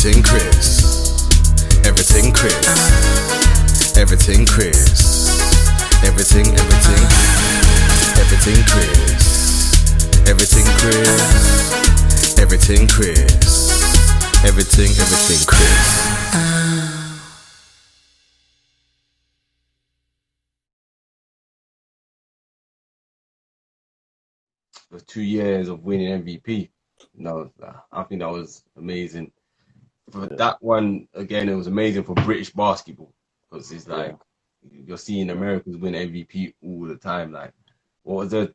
Everything Chris. Everything Chris. Everything Chris. Everything Chris. Everything Chris. Everything Chris. Everything Chris. For 2 years of winning MVP. No, I think that was amazing. For that one, again, it was amazing for British basketball because it's like you're seeing Americans win MVP all the time. Like, what was the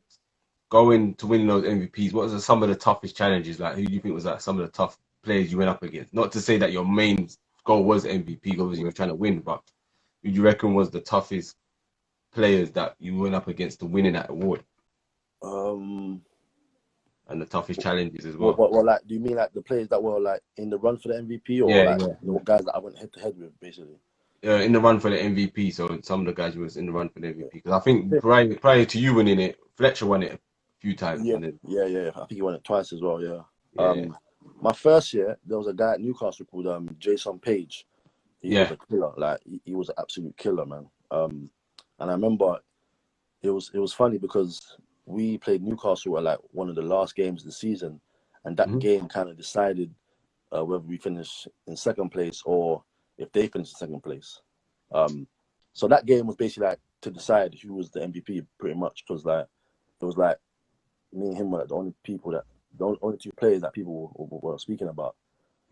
going to win those MVPs? What was some of the toughest challenges? Like, who do you think was like some of the tough players you went up against? Not to say that your main goal was MVP, obviously you're trying to win, but who do you reckon was the toughest players that you went up against to winning that award? And the toughest challenges as well. What like? Do you mean like the players that were like in the run for the MVP, or like the guys that I went head to head with, basically? In the run for the MVP. So some of the guys who was in the run for the MVP. Because I think prior to you winning it, Fletcher won it a few times. Yeah, and then, yeah. I think he won it twice as well. Yeah. My first year, there was a guy at Newcastle called Jason Page. He was a killer. Like he was an absolute killer, man. And I remember it was funny because we played Newcastle at like one of the last games of the season, and that game kind of decided whether we finish in second place or if they finish in second place. So that game was basically like to decide who was the MVP, pretty much, because like it was like me and him were like the only two players that people were speaking about.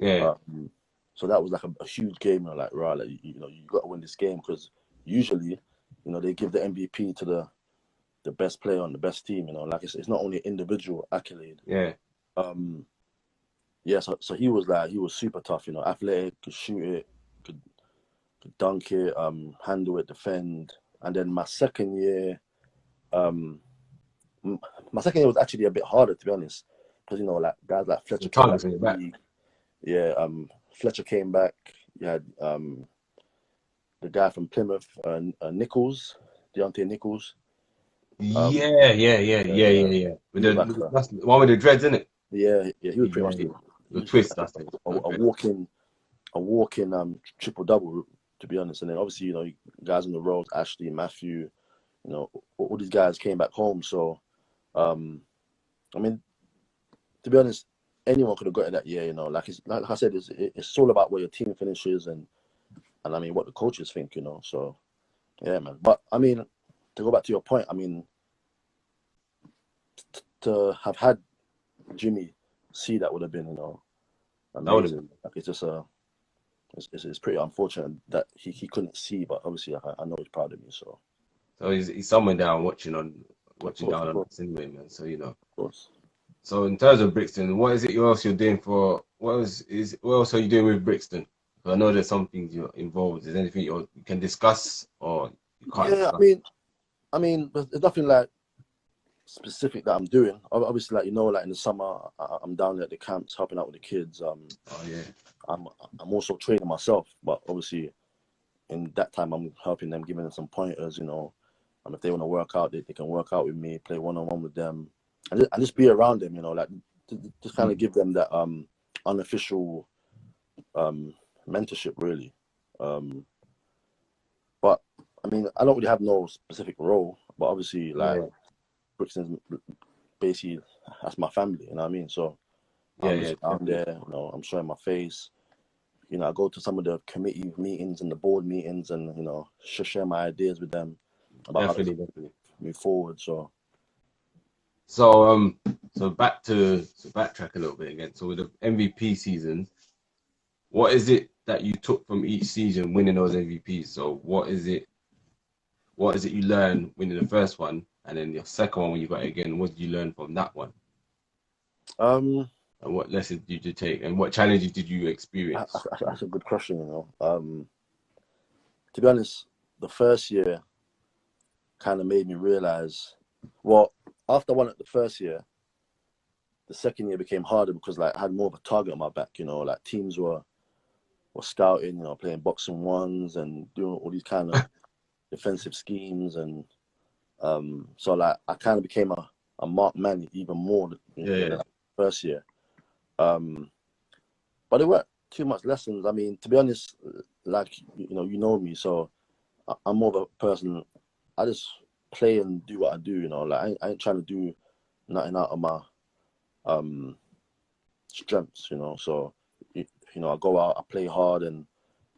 So that was like a huge game, like right, like, you got to win this game, because usually, they give the MVP to the best player on the best team. Like it's not only an individual accolade. So he was super tough. Athletic, could shoot it, could dunk it, handle it, defend. And then my second year was actually a bit harder, to be honest, because like guys like Fletcher came back. Fletcher came back. You had the guy from Plymouth, Nichols, Deontay Nichols. Yeah. With that's the one with the dreads, isn't it? Yeah. He was pretty much the twist. That's it. A walking triple double, to be honest. And then obviously, guys on the road, Ashley, Matthew, all these guys came back home. So, I mean, to be honest, anyone could have got it that year. Like I said, it's all about where your team finishes and I mean what the coaches think. So, yeah, man. But I mean, to go back to your point, I mean, to have had Jimmy see that would have been, amazing. Like it's just it's pretty unfortunate that he couldn't see, but obviously I know he's proud of me. So he's somewhere down watching down on us anyway, man. So of course. So in terms of Brixton, what is it else you're doing for? What else are you doing with Brixton? Because I know there's some things you're involved. Is there anything you can discuss or you can't? Yeah, I mean, there's nothing like specific that I'm doing. Obviously, like in the summer, I'm down there at the camps helping out with the kids. I'm also training myself, but obviously, in that time, I'm helping them, giving them some pointers. If they want to work out, they can work out with me, play one-on-one with them, and just be around them. Like just kind of give them that unofficial mentorship, really. But I mean, I don't really have no specific role, but obviously, Brixton's basically, that's my family, you know what I mean? So I'm just down there, I'm showing my face. I go to some of the committee meetings and the board meetings and, share my ideas with them about how to move forward. So backtrack a little bit again. So with the MVP season, what is it that you took from each season winning those MVPs? So what is it you learned winning the first one, and then your second one when you got it again? What did you learn from that one? And what lessons did you take, and what challenges did you experience? That's a good question. To be honest, the first year kind of made me realize. Well, after I won it the first year, the second year became harder because I had more of a target on my back. Like teams were scouting, playing boxing ones and doing all these kind of defensive schemes, and so I kind of became a marked man even more than the first year. But it too much lessons. I mean, to be honest, like you know me, so I'm more of a person. I just play and do what I do. You know, like I ain't trying to do nothing out of my strengths. You know, so you know, I go out, I play hard, and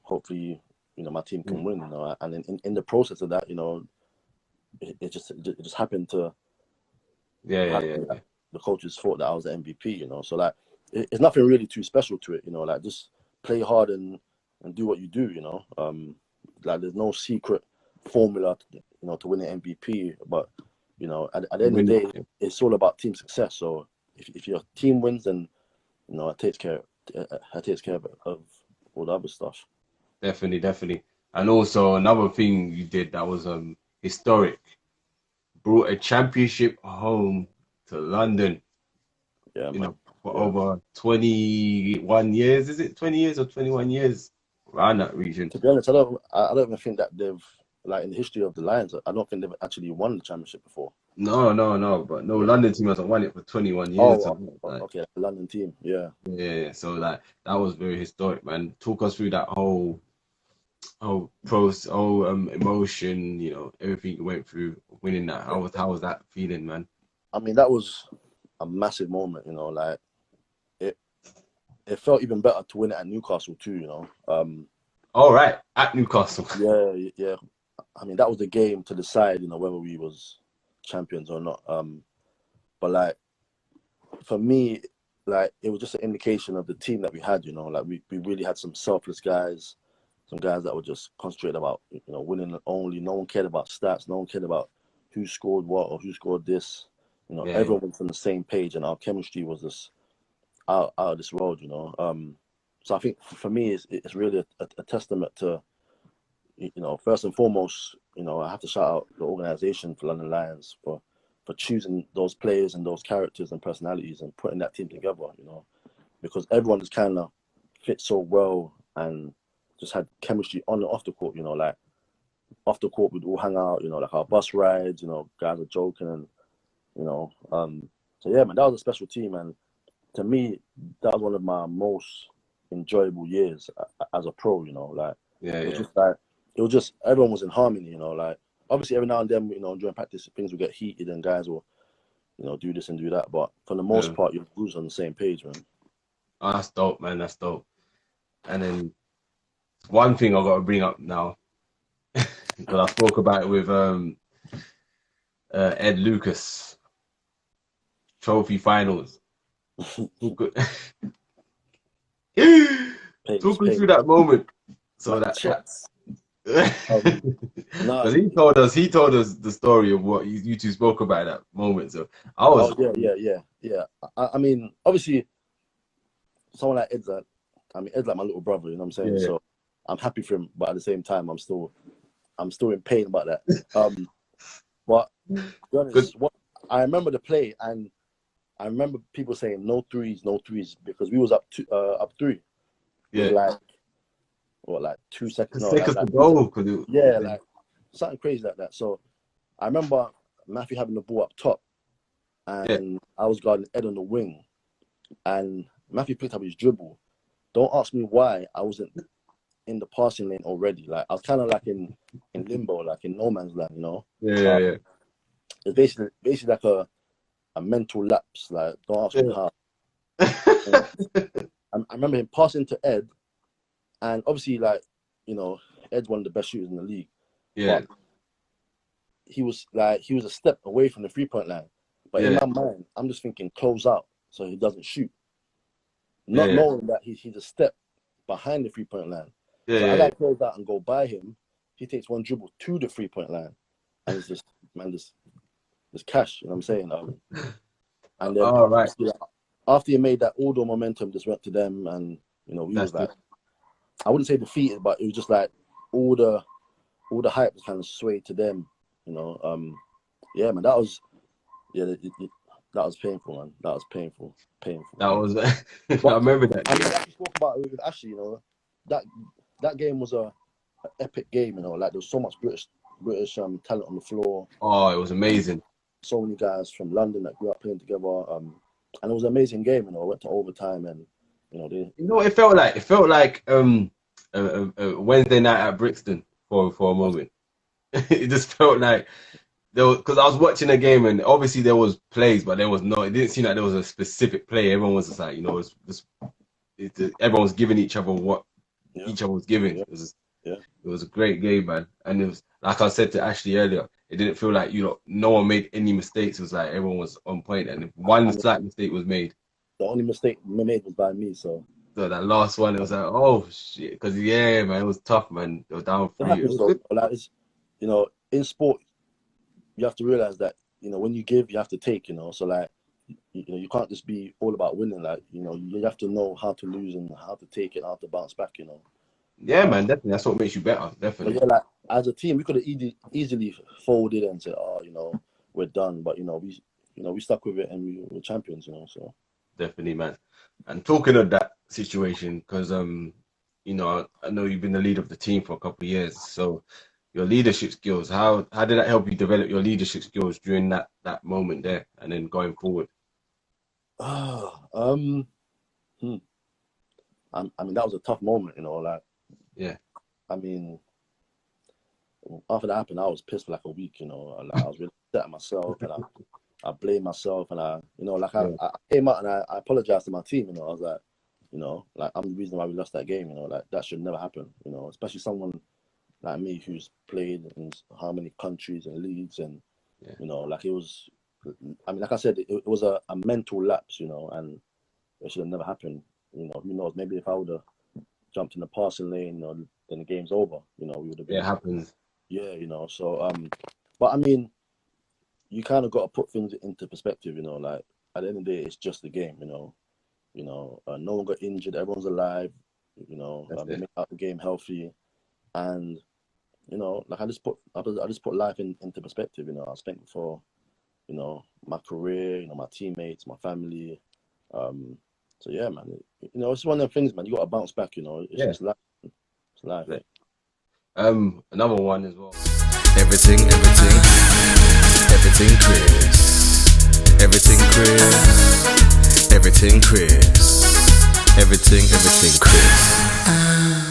hopefully, you know, my team can win. You know, and in the process of that, you know, it just happened to happen that the coaches thought that I was the MVP. You know, so like it's nothing really too special to it. You know, like just play hard and do what you do. You know, like there's no secret formula, you know, to win an MVP. But you know, at the end of the day, it's all about team success. So if your team wins, then you know, it takes care of all the other stuff. Definitely. And also another thing you did that was historic. Brought a championship home to London. Yeah, You man. know, for over 21 years. Is it 20 years or 21 years around that region? To be honest, I don't even think that they've, like, in the history of the Lions, I don't think they've actually won the championship before. No. But no London team hasn't won it for 21 years. Okay, London team, yeah. Yeah, so like that was very historic, man. Talk us through that whole emotion, you know, everything you went through winning that. How was that feeling, man? I mean, that was a massive moment, you know, like it felt even better to win it at Newcastle too, you know. All right, at Newcastle. Yeah. I mean, that was the game to decide, you know, whether we was champions or not. But like for me, like it was just an indication of the team that we had, you know, like we really had some selfless guys, some guys that were just concentrated about, you know, winning only. No one cared about stats, no one cared about who scored what or who scored this. You know, everyone was on the same page, and our chemistry was just out of this world, you know. So I think for me, it's really a testament to, you know, first and foremost, you know, I have to shout out the organization for London Lions for choosing those players and those characters and personalities and putting that team together, you know, because everyone just kind of fit so well and just had chemistry on and off the court, you know, like off the court we'd all hang out, you know, like our bus rides, you know, guys are joking and, you know, so yeah, man, that was a special team, and to me, that was one of my most enjoyable years as a pro, you know, like it was just everyone was in harmony, you know, like obviously every now and then, you know, during practice things will get heated and guys will, you know, do this and do that, but for the most part you're always on the same page, man. Oh, that's dope, man. That's dope. And then one thing I got to bring up now, because I spoke about it with Ed Lucas, trophy finals. Talk us through that moment. So because he told us the story of what you two spoke about that moment. So I was yeah. I mean, obviously, someone like Ed's like my little brother, you know what I'm saying? Yeah. So I'm happy for him, but at the same time, I'm still in pain about that. But to be honest, I remember the play, and I remember people saying no threes, because we was up 3. Yeah. Like 2 seconds. Seconds to go. Yeah, like something crazy like that. So I remember Matthew having the ball up top, and I was guarding Ed on the wing, and Matthew picked up his dribble. Don't ask me why I wasn't in the passing lane already. Like I was kind of like in limbo, like in no man's land, you know. Yeah. It's basically like a mental lapse. Like don't ask me how. I remember him passing to Ed, and obviously, like, you know, Ed's one of the best shooters in the league. Yeah. But he was a step away from the 3-point line. But in my mind, I'm just thinking close out so he doesn't shoot. Not knowing that he's a step behind the 3-point line. So as I close out and go by him, he takes one dribble to the 3-point line. And it's just, man, this cash, you know what I'm saying? And then after he made that, all the momentum just went to them, and, you know, we was like, I wouldn't say defeated, but it was just like all the hype was kind of swayed to them, you know. Yeah, man, that was painful, man. That was painful. That was I remember that. I mean, I spoke about it with Ashley, you know. That game was a epic game, you know. Like there was so much British talent on the floor. Oh, it was amazing. So many guys from London that grew up playing together. And it was an amazing game, you know. I went to overtime, and You know, they You know what it felt like? It felt like a Wednesday night at Brixton for a moment. It just felt like there was, because I was watching a game and obviously there was plays, but there was no. It didn't seem like there was a specific play. Everyone was just like, you know, everyone was giving each other what yeah, each other was giving. yeah, It was a great game, man. And it was like I said to Ashley earlier. It didn't feel like no one made any mistakes. It was like everyone was on point, and if one and slight mistake was made, the only mistake made was by me. So so that last one, it was like, oh shit, because yeah, man, it was tough, man. They were down it 3. It happens was though. good. Like it's, you know, in sport, you have to realize that, you know, when you give, you have to take. You know, so like, you know, you can't just be all about winning. Like, you know, you have to know how to lose and how to take it, how to bounce back. You know. Yeah, man, definitely. That's what makes you better, But definitely. yeah, like as a team, we could have easily folded and said, "Oh, you know, we're done." But we stuck with it and we were champions. You know, so Definitely, man. And talking of that situation, because you know, I know you've been the leader of the team for a couple of years. So your leadership skills, how did that help you develop your leadership skills during that moment there, and then going forward? hmm. I mean, that was a tough moment. You know, like Yeah, I mean, after that happened, I was pissed for like a week. You know, like, I was really upset at myself, and I blamed myself, and you know, like yeah, I came out and I apologized to my team. You know, I was like, you know, like I'm the reason why we lost that game. You know, like that should never happen. You know, especially someone like me who's played in how many countries and leagues, and yeah. you know, like it was. I mean, like I said, it was a mental lapse. You know, and it should have never happened. You know, who knows? Maybe if I would have jumped in the passing lane, you know, then the game's over. You know, we would have It been, happens. yeah, you know. So, but I mean, you kind of got to put things into perspective. You know, like at the end of the day, it's just a game. No one got injured. Everyone's alive. You know, That's we it. made out the game healthy, and you know, like I just put life into perspective. You know, I was thankful for, you know, my career. You know, my teammates, my family. So yeah, man. You know, it's one of the things, man. You got to bounce back. You know, Yeah. it's life. It's life. Yeah. Another one as well. Everything, everything Chris. Everything Chris. Everything Chris. Everything Chris.